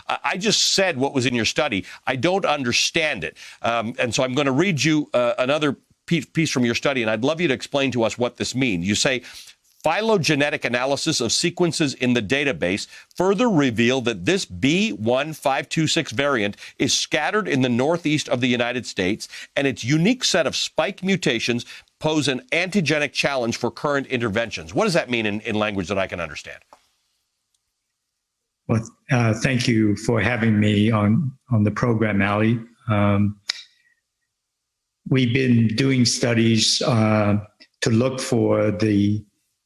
I just said what was in your study. I don't understand it. And so I'm going to read you another piece from your study, and I'd love you to explain to us what this means. You say, phylogenetic analysis of sequences in the database further reveal that this B1526 variant is scattered in the northeast of the United States, and its unique set of spike mutations pose an antigenic challenge for current interventions. What does that mean in language that I can understand? Well, thank you for having me on the program, Ali. We've been doing studies to look for the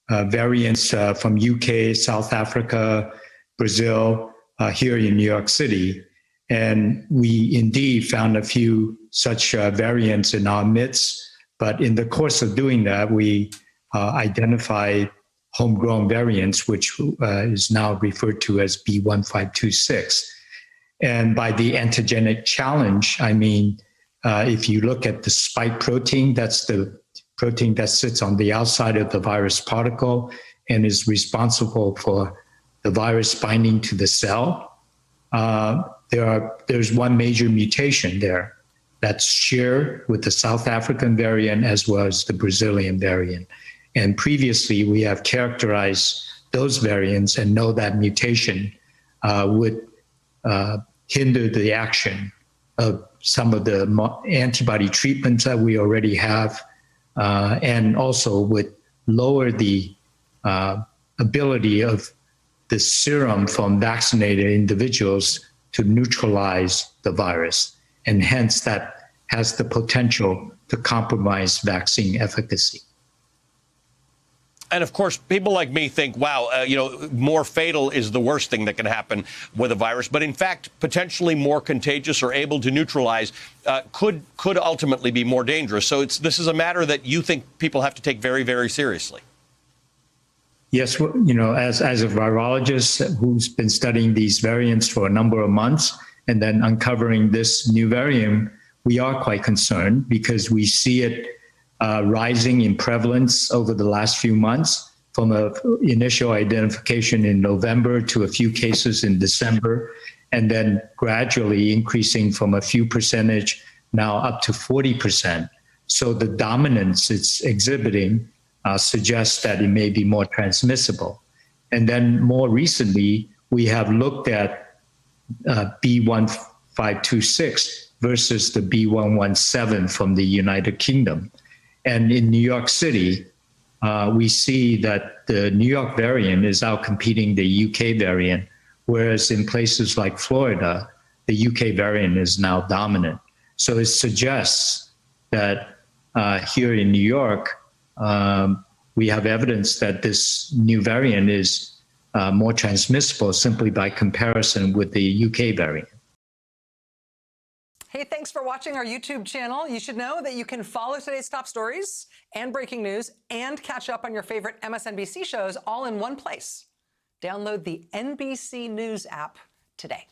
variants from UK, South Africa, Brazil, here in New York City. And we indeed found a few such variants in our midst. But in the course of doing that, we identified homegrown variants, which is now referred to as B1526. And by the antigenic challenge, I mean, if you look at the spike protein, that's the protein that sits on the outside of the virus particle and is responsible for the virus binding to the cell. There's one major mutation there that's shared with the South African variant as well as the Brazilian variant. And previously, we have characterized those variants and know that mutation would hinder the action of some of the antibody treatments that we already have, and also would lower the ability of the serum from vaccinated individuals to neutralize the virus. And hence that has the potential to compromise vaccine efficacy. And of course, people like me think, wow, more fatal is the worst thing that can happen with a virus. But in fact, potentially more contagious or able to neutralize could ultimately be more dangerous. So this is a matter that you think people have to take very, very seriously. Yes, as a virologist who's been studying these variants for a number of months and then uncovering this new variant, we are quite concerned because we see it rising in prevalence over the last few months from an initial identification in November to a few cases in December, and then gradually increasing from a few percentage now up to 40%. So the dominance it's exhibiting suggests that it may be more transmissible. And then more recently, we have looked at B1526 versus the B117 from the United Kingdom. And in New York City, we see that the New York variant is outcompeting the UK variant, whereas in places like Florida, the UK variant is now dominant. So it suggests that here in New York, we have evidence that this new variant is more transmissible simply by comparison with the UK variant. Hey, thanks for watching our YouTube channel. You should know that you can follow today's top stories and breaking news and catch up on your favorite MSNBC shows all in one place. Download the NBC News app today.